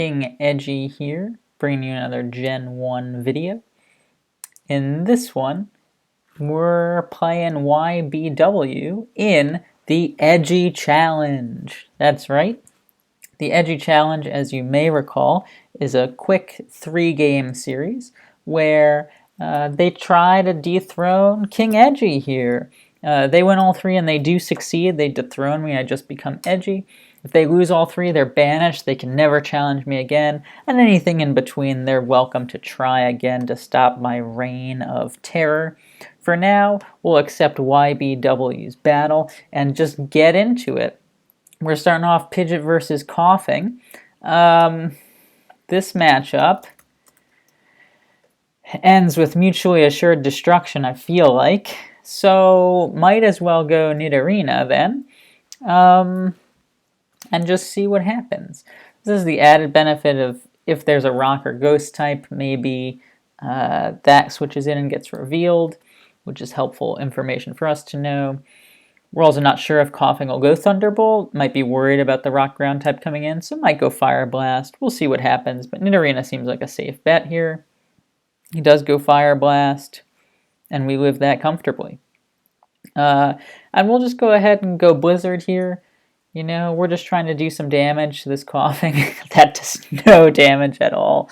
King Edgy here, bringing you another Gen 1 video. In this one, we're playing YBW in the Edgy Challenge. That's right. The Edgy Challenge, as you may recall, is a quick 3-game series where they try to dethrone King Edgy here. They win all 3 and they do succeed. They dethrone me, I just become edgy. If they lose all 3, they're banished. They can never challenge me again. And anything in between, they're welcome to try again to stop my reign of terror. For now, we'll accept YBW's battle and just get into it. We're starting off Pidgeot versus Coughing. This matchup ends with mutually assured destruction, I feel like. So, might as well go Nidorina then. And just see what happens. This is the added benefit of if there's a rock or ghost type, maybe that switches in and gets revealed, which is helpful information for us to know. We're also not sure if Coughing will go Thunderbolt, might be worried about the rock ground type coming in, so might go Fire Blast. We'll see what happens, but Nidorina seems like a safe bet here. He does go Fire Blast, and we live that comfortably. And we'll just go ahead and go Blizzard here. You know, we're just trying to do some damage to this Coughing. That does no damage at all.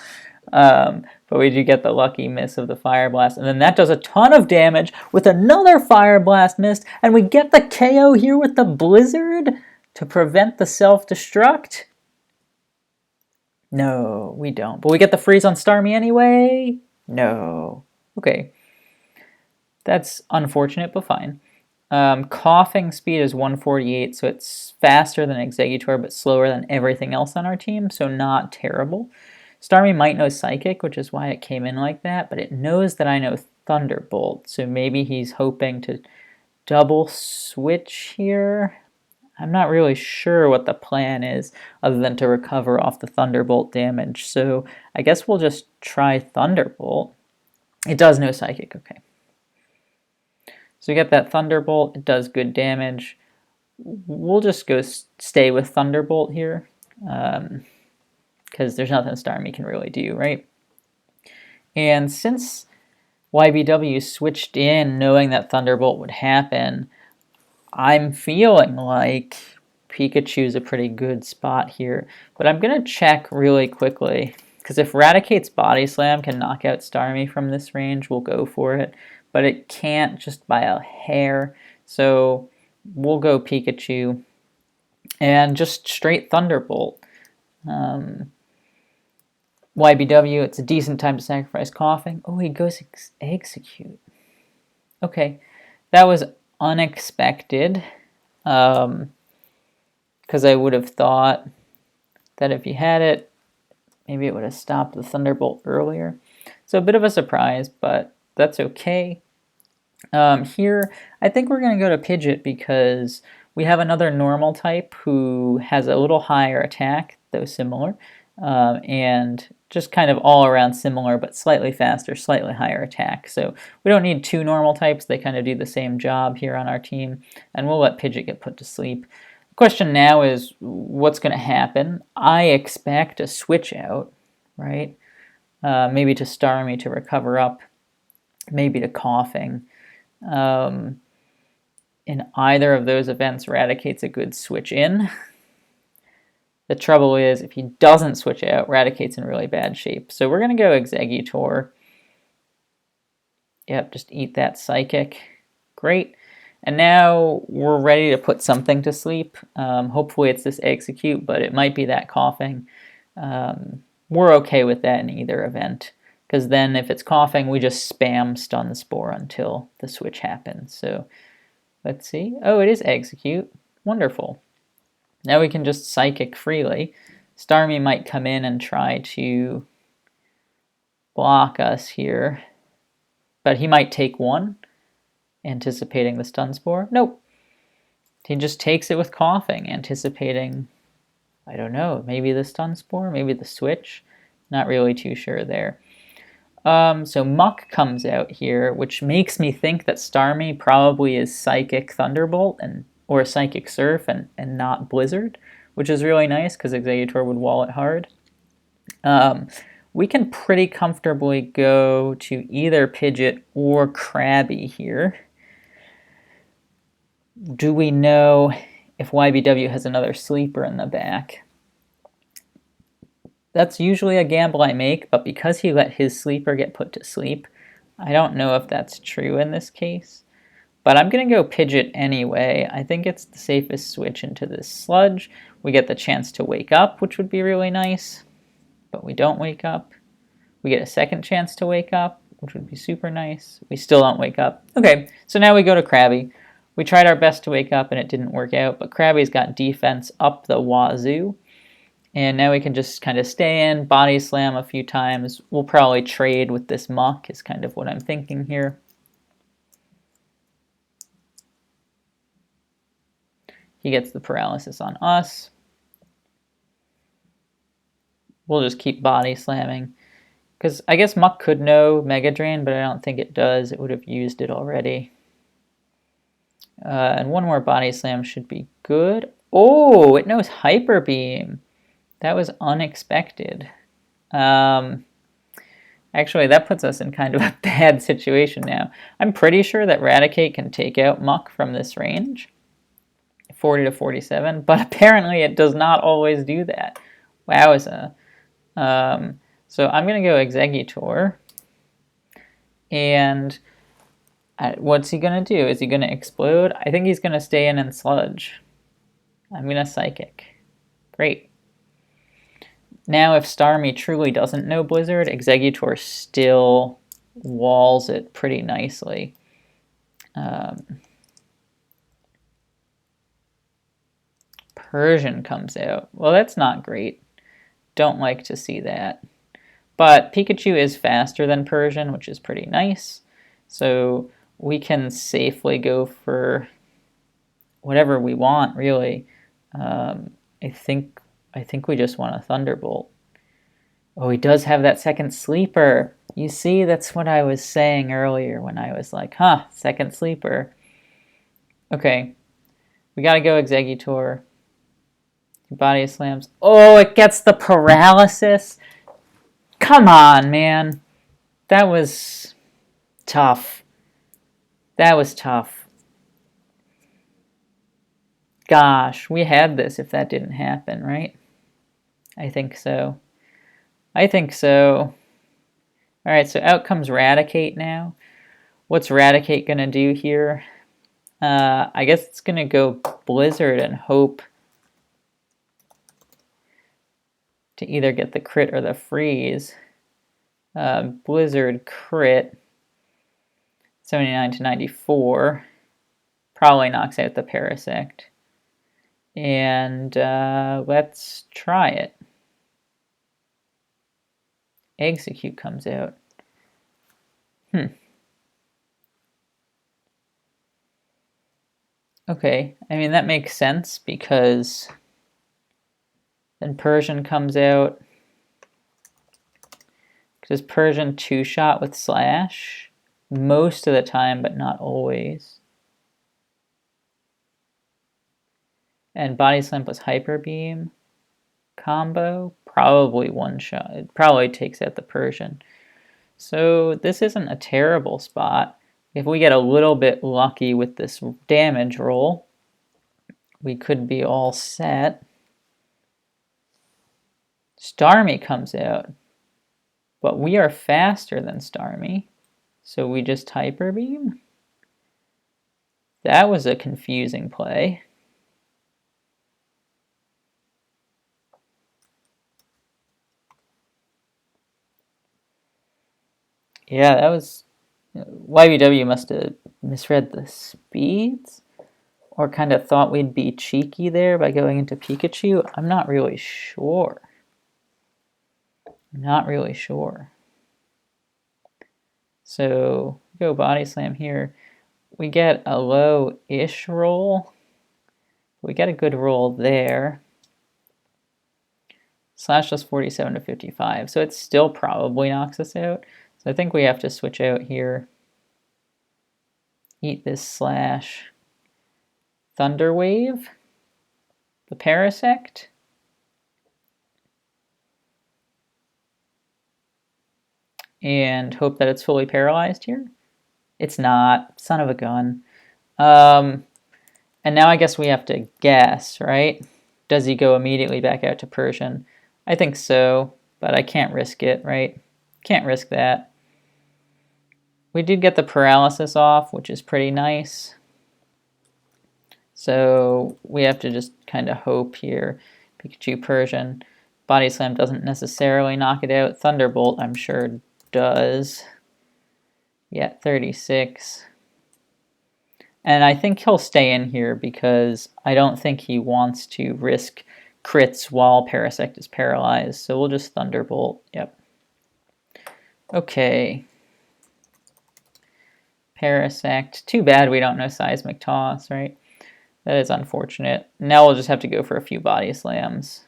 But we do get the lucky miss of the Fire Blast. And then that does a ton of damage with another Fire Blast missed. And we get the KO here with the Blizzard to prevent the self-destruct. No, we don't. But we get the freeze on Starmie anyway? No. Okay. That's unfortunate, but fine. Coughing speed is 148, so it's faster than Exeggutor, but slower than everything else on our team, so not terrible. Starmie might know Psychic, which is why it came in like that, but it knows that I know Thunderbolt, so maybe he's hoping to double switch here. I'm not really sure what the plan is, other than to recover off the Thunderbolt damage, so I guess we'll just try Thunderbolt. It does know Psychic, okay. So we get that Thunderbolt, it does good damage. We'll just go stay with Thunderbolt here, because there's nothing Starmie can really do, right? And since YBW switched in knowing that Thunderbolt would happen, I'm feeling like Pikachu's a pretty good spot here. But I'm going to check really quickly, because if Raticate's Body Slam can knock out Starmie from this range, we'll go for it. But it can't just by a hair, so we'll go Pikachu and just straight Thunderbolt. YBW, it's a decent time to sacrifice Coughing. Oh, he goes Execute. Okay, that was unexpected, because I would have thought that if he had it, maybe it would have stopped the Thunderbolt earlier. So a bit of a surprise, but that's okay. Here, I think we're going to go to Pidgeot because we have another normal type who has a little higher attack, though similar, and just kind of all around similar, but slightly faster, slightly higher attack. So we don't need 2 normal types. They kind of do the same job here on our team, and we'll let Pidgeot get put to sleep. The question now is, what's going to happen? I expect a switch out, right? Maybe to Starmie to recover up, maybe to Coughing. In either of those events, Raticate's a good switch in. The trouble is, if he doesn't switch out, Raticate's in really bad shape. So we're going to go Exeggutor. Yep, just eat that Psychic. Great. And now we're ready to put something to sleep. Hopefully it's this Execute, but it might be that Coughing. We're okay with that in either event, because then if it's Coughing, we just spam Stun the Spore until the switch happens. So let's see. Oh, it is Execute. Wonderful. Now we can just Psychic freely. Starmie might come in and try to block us here, but he might take 1, anticipating the Stun Spore. Nope. He just takes it with Coughing, anticipating, I don't know, maybe the Stun Spore, maybe the switch. Not really too sure there. So Muck comes out here, which makes me think that Starmie probably is Psychic Thunderbolt or Psychic Surf and not Blizzard, which is really nice because Exeggutor would wall it hard. Um, we can pretty comfortably go to either Pidgeot or Krabby here. Do we know if YBW has another sleeper in the back? That's usually a gamble I make, but because he let his sleeper get put to sleep, I don't know if that's true in this case. But I'm going to go Pidgeot anyway. I think it's the safest switch into this Sludge. We get the chance to wake up, which would be really nice, but we don't wake up. We get a second chance to wake up, which would be super nice. We still don't wake up. Okay, so now we go to Krabby. We tried our best to wake up and it didn't work out, but Krabby's got defense up the wazoo. And now we can just kind of stay in, body slam a few times. We'll probably trade with this muck is kind of what I'm thinking here. He gets the paralysis on us. We'll just keep body slamming. Because I guess Muck could know Mega Drain, but I don't think it does. It would have used it already. And one more body slam should be good. Oh, it knows Hyper Beam. That was unexpected. Actually, that puts us in kind of a bad situation now. I'm pretty sure that Raticate can take out Muck from this range, 40 to 47, but apparently it does not always do that. Wowza. So I'm going to go Exeggutor. And what's he going to do? Is he going to explode? I think he's going to stay in and Sludge. I'm going to Psychic. Great. Now if Starmie truly doesn't know Blizzard, Exeggutor still walls it pretty nicely. Persian comes out. Well, that's not great. Don't like to see that. But Pikachu is faster than Persian, which is pretty nice. So we can safely go for whatever we want, really. I think we just want a Thunderbolt. Oh, he does have that second sleeper. You see, that's what I was saying earlier when I was like, huh, second sleeper. Okay, we gotta go Exeggutor. Body slams. Oh, it gets the paralysis. Come on, man. That was tough. That was tough. Gosh, we had this if that didn't happen, right? I think so. I think so. Alright, so out comes Raticate now. What's Raticate going to do here? I guess it's going to go Blizzard and hope to either get the crit or the freeze. Blizzard crit, 79 to 94. Probably knocks out the Parasect. And let's try it. Execute comes out. Okay, I mean that makes sense because then Persian comes out. Because Persian two-shot with Slash most of the time, but not always. And Body Slam plus Hyper Beam combo, probably one shot. It probably takes out the Persian. So this isn't a terrible spot. If we get a little bit lucky with this damage roll, we could be all set. Starmie comes out, but we are faster than Starmie, so we just Hyper Beam. That was a confusing play. Yeah, that was... YBW must have misread the speeds, or kind of thought we'd be cheeky there by going into Pikachu. I'm not really sure. Not really sure. So, go Body Slam here. We get a low-ish roll. We get a good roll there. Slash us 47 to 55, so it still probably knocks us out. So I think we have to switch out here. Eat this Slash. Thunder Wave. The Parasect. and hope that it's fully paralyzed here. It's not. Son of a gun. And now I guess we have to guess, right? Does he go immediately back out to Persian? I think so, but I can't risk it, right? Can't risk that. We did get the paralysis off, which is pretty nice. So we have to just kind of hope here. Pikachu Persian. Body Slam doesn't necessarily knock it out. Thunderbolt, I'm sure, does. Yeah, 36. And I think he'll stay in here because I don't think he wants to risk crits while Parasect is paralyzed. So we'll just Thunderbolt. Yep. Okay. Parasect. Too bad we don't know Seismic Toss, right? That is unfortunate. Now we'll just have to go for a few Body Slams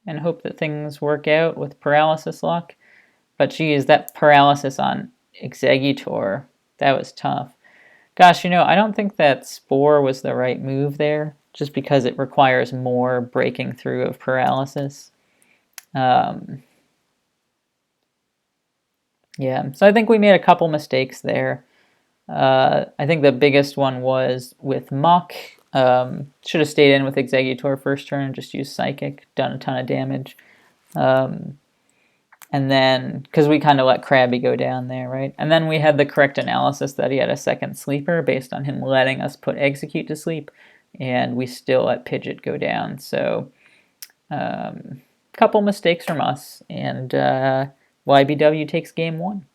and hope that things work out with Paralysis luck. But geez, that Paralysis on Exeggutor, that was tough. Gosh, you know, I don't think that Spore was the right move there, just because it requires more breaking through of Paralysis. Yeah, so I think we made a couple mistakes there. I think the biggest one was with Muck. Should have stayed in with Exeggutor first turn and just used Psychic, done a ton of damage. And then, because we kind of let Krabby go down there, right? And then we had the correct analysis that he had a second sleeper based on him letting us put Execute to sleep, and we still let Pidgeot go down. So, couple mistakes from us, and YBW takes game 1.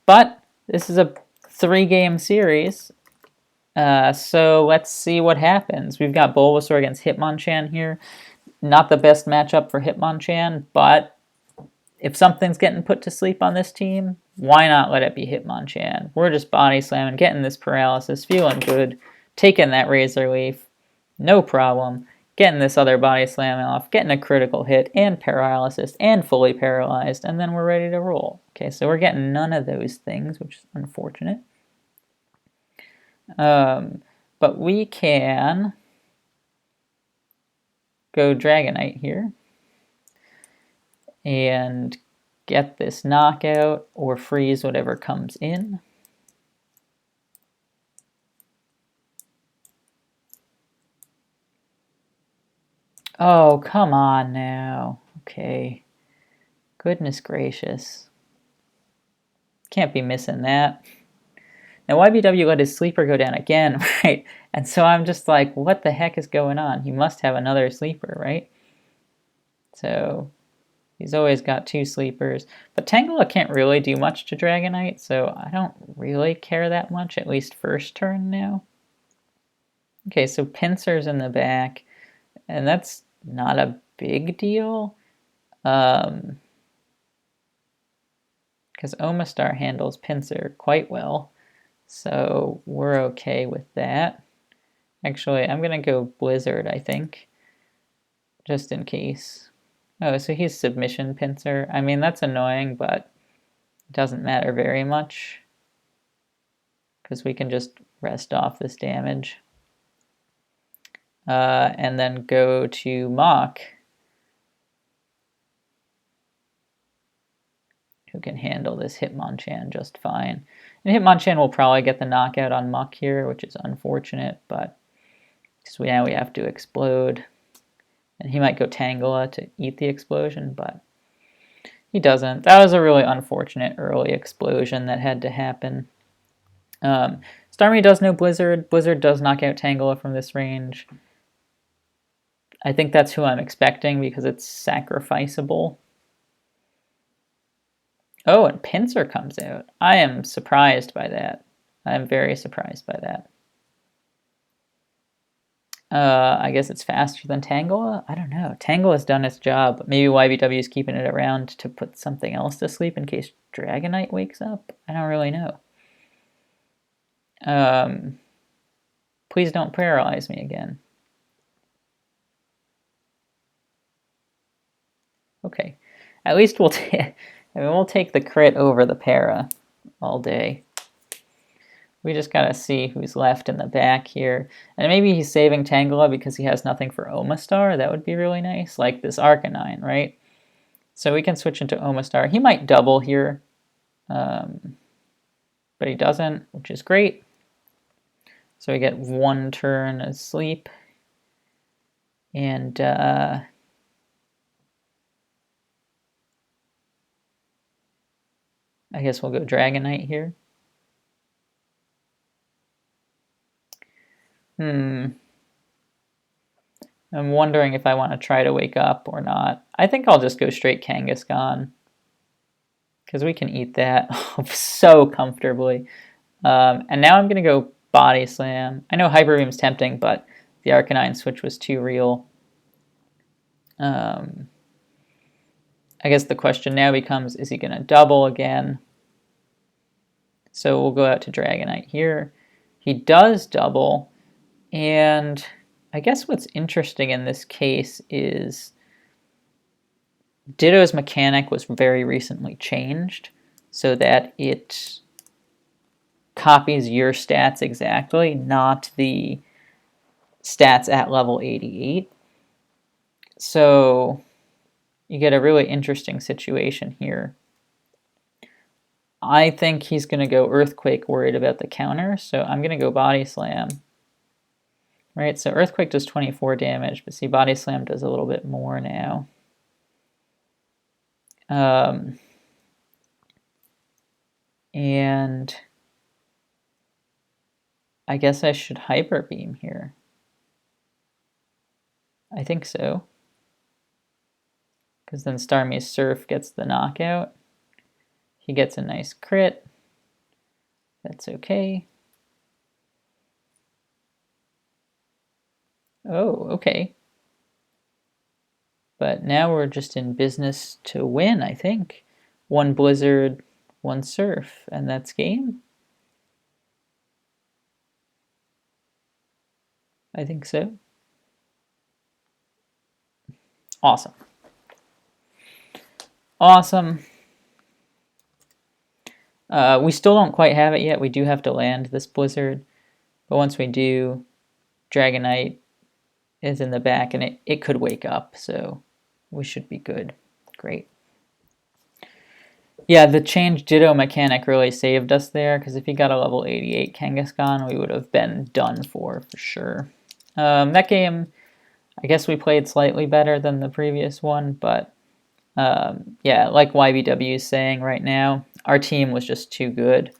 But this is a 3-game series, so let's see what happens. We've got Bulbasaur against Hitmonchan here. Not the best matchup for Hitmonchan, but if something's getting put to sleep on this team, why not let it be Hitmonchan? We're just body slamming, getting this paralysis, feeling good, taking that Razor Leaf, no problem, getting this other body slam off, getting a critical hit, and paralysis, and fully paralyzed, and then we're ready to roll. Okay, so we're getting none of those things, which is unfortunate. But we can go Dragonite here and get this knockout or freeze whatever comes in. Oh, come on now. Okay. Goodness gracious. Can't be missing that. Now YBW let his sleeper go down again, right? And so I'm just like, what the heck is going on? He must have another sleeper, right? So he's always got 2 sleepers. But Tangela can't really do much to Dragonite, so I don't really care that much, at least first turn now. Okay, so Pinsir's in the back, and that's not a big deal. Because Omastar handles Pinsir quite well, so we're okay with that. Actually, I'm going to go Blizzard, I think, just in case. Oh, so he's Submission Pinsir. I mean, that's annoying, but it doesn't matter very much, because we can just rest off this damage. And then go to Mach, who can handle this Hitmonchan just fine. And Hitmonchan will probably get the knockout on Mach here, which is unfortunate, but now we have to explode. And he might go Tangela to eat the explosion, but he doesn't. That was a really unfortunate early explosion that had to happen. Starmie does know Blizzard. Blizzard does knock out Tangela from this range. I think that's who I'm expecting because it's sacrificable. Oh, and Pinsir comes out. I am surprised by that. I'm very surprised by that. I guess it's faster than Tangela? I don't know. Tangela's done its job. Maybe YBW is keeping it around to put something else to sleep in case Dragonite wakes up? I don't really know. Please don't paralyze me again. Okay. At least we'll take the crit over the para all day. We just gotta see who's left in the back here. And maybe he's saving Tangela because he has nothing for Omastar. That would be really nice. Like this Arcanine, right? So we can switch into Omastar. He might double here, but he doesn't, which is great. So we get 1 turn of sleep. And I guess we'll go Dragonite here. I'm wondering if I want to try to wake up or not. I think I'll just go straight Kangaskhan, because we can eat that so comfortably. And now I'm going to go Body Slam. I know Hyper Beam's tempting, but the Arcanine switch was too real. I guess the question now becomes, is he going to double again? So we'll go out to Dragonite here. He does double, and I guess what's interesting in this case is Ditto's mechanic was very recently changed so that it copies your stats exactly, not the stats at level 88. So you get a really interesting situation here. I think he's going to go Earthquake, worried about the counter, so I'm going to go Body Slam. Right, so Earthquake does 24 damage, but see, Body Slam does a little bit more now. And I guess I should Hyper Beam here. I think so. Because then Starmie's Surf gets the knockout. He gets a nice crit. That's okay. Oh, okay. But now we're just in business to win, I think. 1 Blizzard, 1 Surf, and that's game. I think so. Awesome. Awesome. We still don't quite have it yet. We do have to land this Blizzard. But once we do, Dragonite is in the back, and it could wake up, so we should be good. Great. Yeah, the changed Ditto mechanic really saved us there, because if he got a level 88 Kangaskhan, we would have been done for sure. That game, I guess we played slightly better than the previous one, but yeah, like YBW is saying right now, our team was just too good.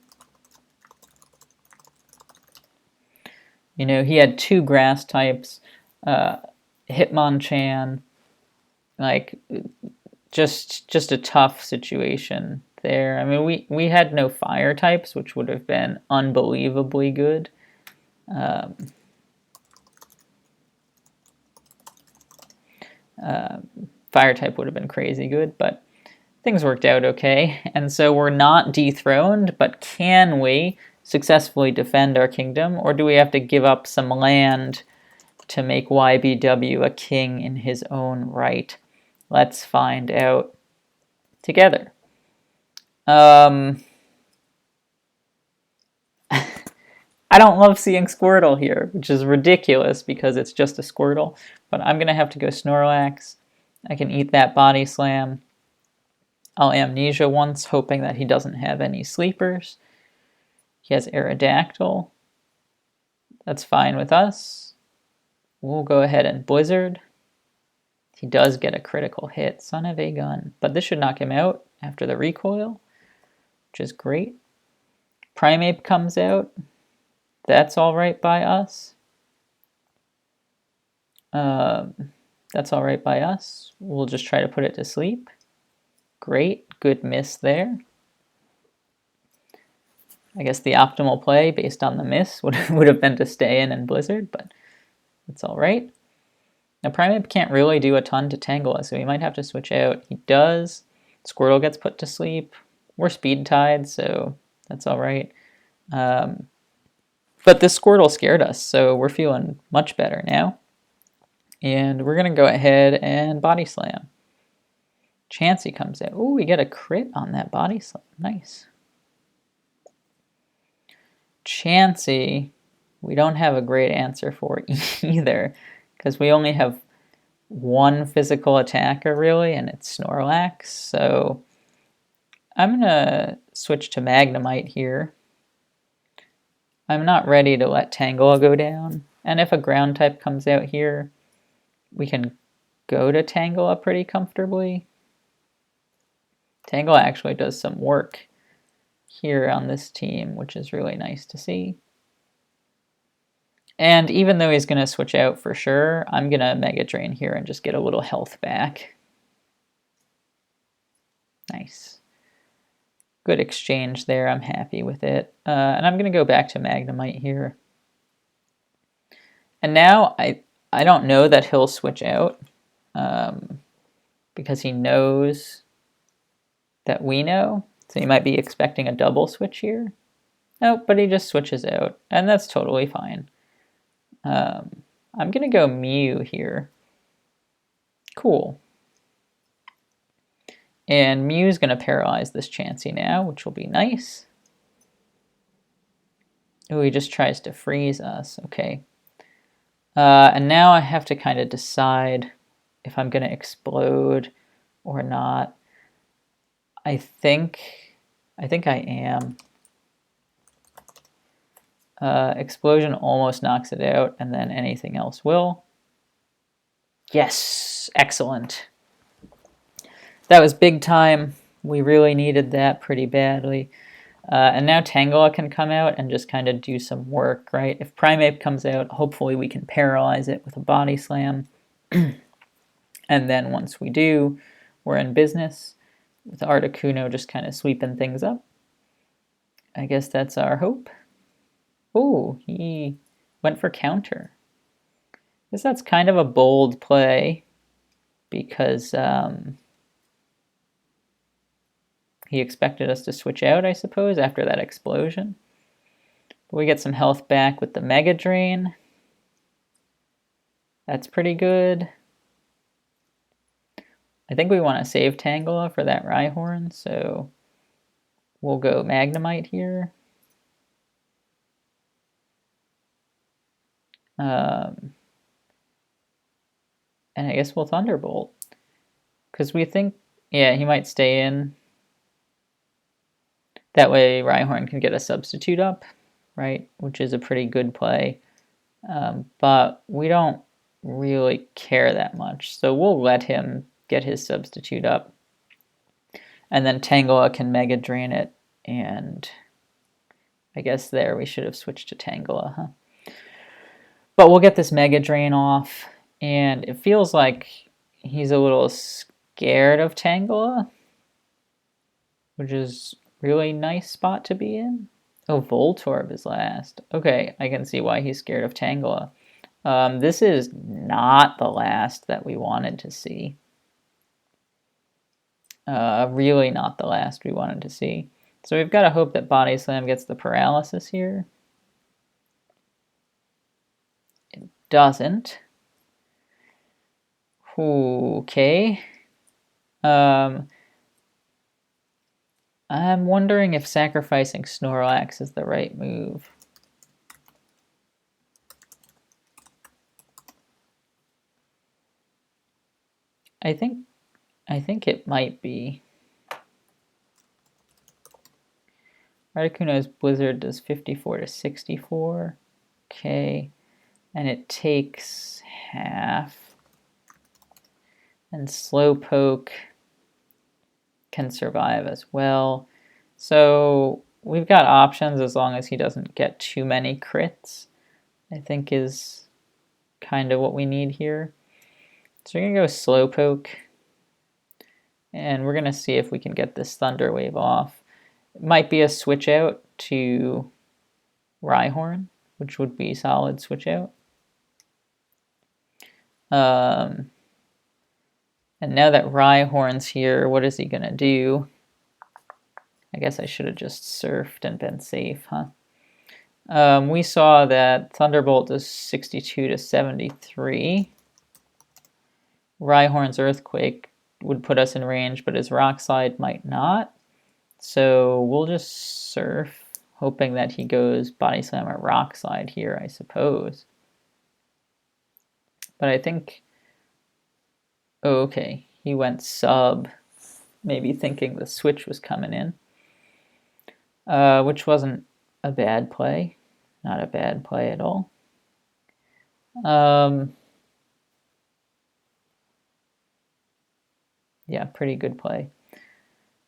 You know, he had 2 grass types, Hitmonchan, like just a tough situation there. I mean, we had no fire types, which would have been unbelievably good. Fire type would have been crazy good, but things worked out okay. And so we're not dethroned, but can we successfully defend our kingdom, or do we have to give up some land to make YBW a king in his own right? Let's find out together. I don't love seeing Squirtle here, which is ridiculous because it's just a Squirtle, but I'm going to have to go Snorlax. I can eat that Body Slam. I'll Amnesia once, hoping that he doesn't have any sleepers. He has Aerodactyl. That's fine with us. We'll go ahead and Blizzard. He does get a critical hit, son of a gun. But this should knock him out after the recoil, which is great. Primeape comes out. That's all right by us. That's all right by us. We'll just try to put it to sleep. Great, good miss there. I guess the optimal play based on the miss would have been to stay in and Blizzard, but it's all right. Now Primeape can't really do a ton to tangle us, so we might have to switch out. He does. Squirtle gets put to sleep. We're speed tied, so that's all right. But this Squirtle scared us, so we're feeling much better now. And we're going to go ahead and Body Slam. Chansey comes out. Ooh, we get a crit on that Body Slam. Nice. Chansey, we don't have a great answer for either, because we only have one physical attacker really, and it's Snorlax. So I'm gonna switch to Magnemite here. I'm not ready to let Tangela go down. And if a ground type comes out here, we can go to Tangela pretty comfortably. Tangela actually does some work here on this team, which is really nice to see. And even though he's going to switch out for sure, I'm going to Mega Drain here and just get a little health back. Nice. Good exchange there. I'm happy with it. And I'm going to go back to Magnemite here. And now I don't know that he'll switch out because he knows that we know. So he might be expecting a double switch here. Nope, but he just switches out. And that's totally fine. I'm going to go Mew here. Cool. And Mew's going to paralyze this Chansey now, which will be nice. Oh, he just tries to freeze us. Okay. And now I have to kind of decide if I'm going to explode or not. I think I am. Explosion almost knocks it out, and then anything else will. Yes! Excellent. That was big time. We really needed that pretty badly. And now Tangela can come out and just kind of do some work, right? If Primeape comes out, hopefully we can paralyze it with a Body Slam. And then once we do, we're in business with Articuno just kind of sweeping things up. I guess that's our hope. Oh, he went for counter. I guess that's kind of a bold play because he expected us to switch out, I suppose, after that explosion. But we get some health back with the Mega Drain. That's pretty good. I think we want to save Tangela for that Rhyhorn, so we'll go Magnemite here. And I guess we'll Thunderbolt. Because we think, yeah, he might stay in. That way Rhyhorn can get a substitute up, right? Which is a pretty good play. But we don't really care that much. So we'll let him get his substitute up. And then Tangela can Mega Drain it. And I guess there we should have switched to Tangela, huh? But we'll get this Mega Drain off. And it feels like he's a little scared of Tangela, which is really nice spot to be in. Oh, Voltorb is last. Okay, I can see why he's scared of Tangela. This is not the last that we wanted to see. Really not the last we wanted to see. So we've got to hope that Body Slam gets the paralysis here. It doesn't. Okay. I'm wondering if sacrificing Snorlax is the right move. I think it might be. Articuno's Blizzard does 54 to 64. Okay. And it takes half. And Slowpoke can survive as well. So we've got options as long as he doesn't get too many crits, I think is kind of what we need here. So we're going to go Slowpoke. And we're going to see if we can get this Thunder Wave off. It might be a switch out to Rhyhorn, which would be solid switch out. And now that Rhyhorn's here, what is he going to do? I guess I should have just surfed and been safe, huh? We saw that Thunderbolt is 62 to 73. Rhyhorn's Earthquake would put us in range, but his Rock Slide might not. So we'll just surf, hoping that he goes Body Slam or Rock Slide here, I suppose. But I think Okay, he went sub, maybe thinking the switch was coming in, which wasn't a bad play. Not a bad play at all. Yeah, pretty good play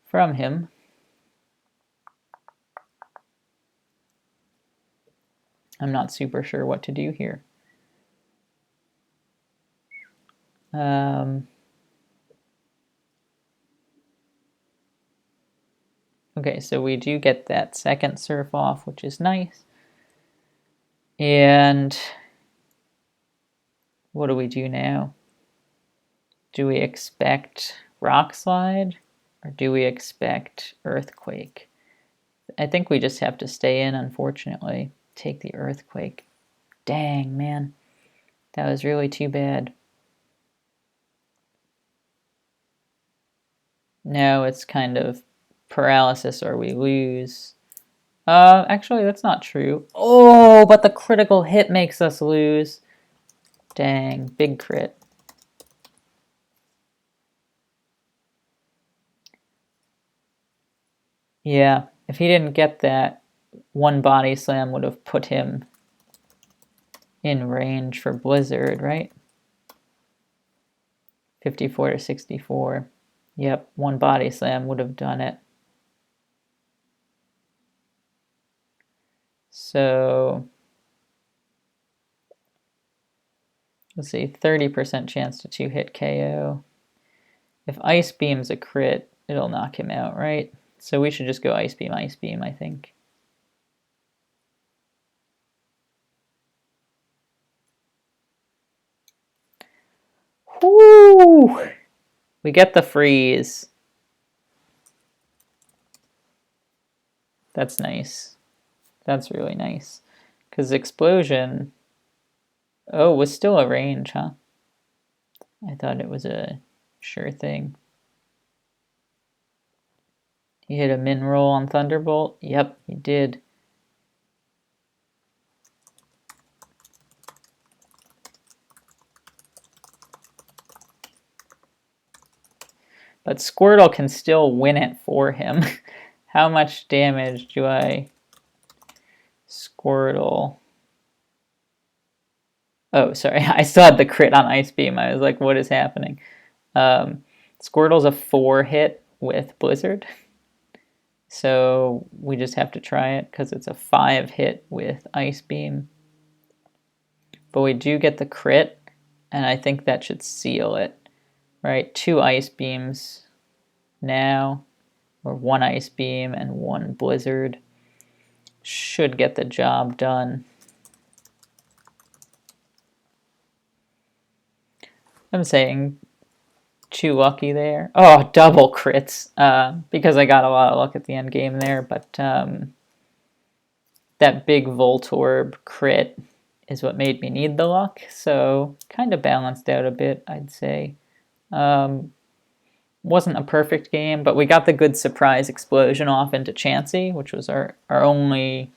from him. I'm not super sure what to do here. Okay, so we do get that second surf off, which is nice. And what do we do now? Do we expect rock slide or do we expect earthquake? I think we just have to stay in, unfortunately. Take the earthquake. Dang, man. That was really too bad. Now it's kind of paralysis or we lose. Actually, that's not true. Oh, but the critical hit makes us lose. Dang, big crit. Yeah, if he didn't get that, one body slam would have put him in range for Blizzard, right? 54 to 64. Yep, one body slam would have done it. So, let's see, 30% chance to 2-hit KO. If Ice Beam's a crit, it'll knock him out, right? So we should just go Ice Beam, I think. Whoo! We get the freeze. That's nice. That's really nice. Because Explosion... Oh, was still a range, huh? I thought it was a sure thing. He hit a min roll on Thunderbolt? Yep, he did. But Squirtle can still win it for him. How much damage do I... Squirtle... Oh, sorry. I still had the crit on Ice Beam. I was like, what is happening? Squirtle's a 4-hit with Blizzard. So we just have to try it because it's a 5-hit with Ice Beam. But we do get the crit, and I think that should seal it. Right, 2 Ice Beams now, or 1 Ice Beam and 1 Blizzard. Should get the job done. I'm saying too lucky there. Oh, double crits, because I got a lot of luck at the end game there, but that big Voltorb crit is what made me need the luck, so kind of balanced out a bit, I'd say. Wasn't a perfect game, but we got the good surprise explosion off into Chansey, which was our only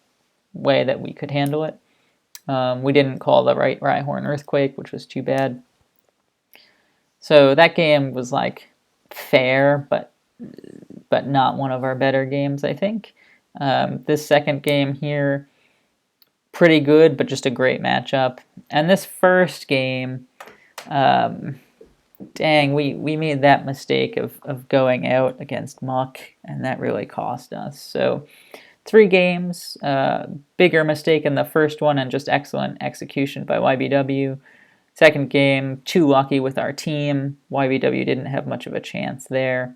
way that we could handle it. We didn't call the right Rhyhorn Earthquake, which was too bad. So that game was like fair, but not one of our better games, I think. This second game here, pretty good, but just a great matchup. And this first game, dang, we made that mistake of going out against Muck, and that really cost us. So 3 games, bigger mistake in the first one, and just excellent execution by YBW. Second game, too lucky with our team. YBW didn't have much of a chance there.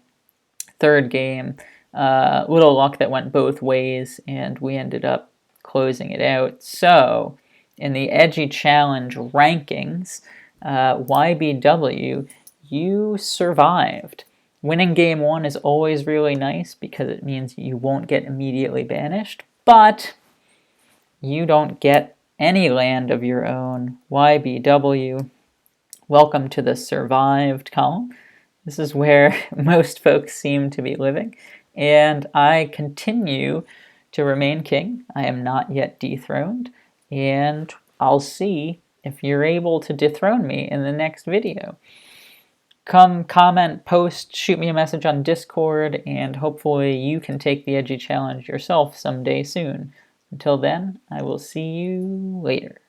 Third game, little luck that went both ways, and we ended up closing it out. So, in the Edgy Challenge rankings, YBW, you survived. Winning game 1 is always really nice because it means you won't get immediately banished, but you don't get any land of your own. YBW, welcome to the survived column. This is where most folks seem to be living, and I continue to remain king. I am not yet dethroned, and I'll see if you're able to dethrone me in the next video. come comment, post, shoot me a message on Discord, and hopefully you can take the Edgy Challenge yourself someday soon. Until then, I will see you later.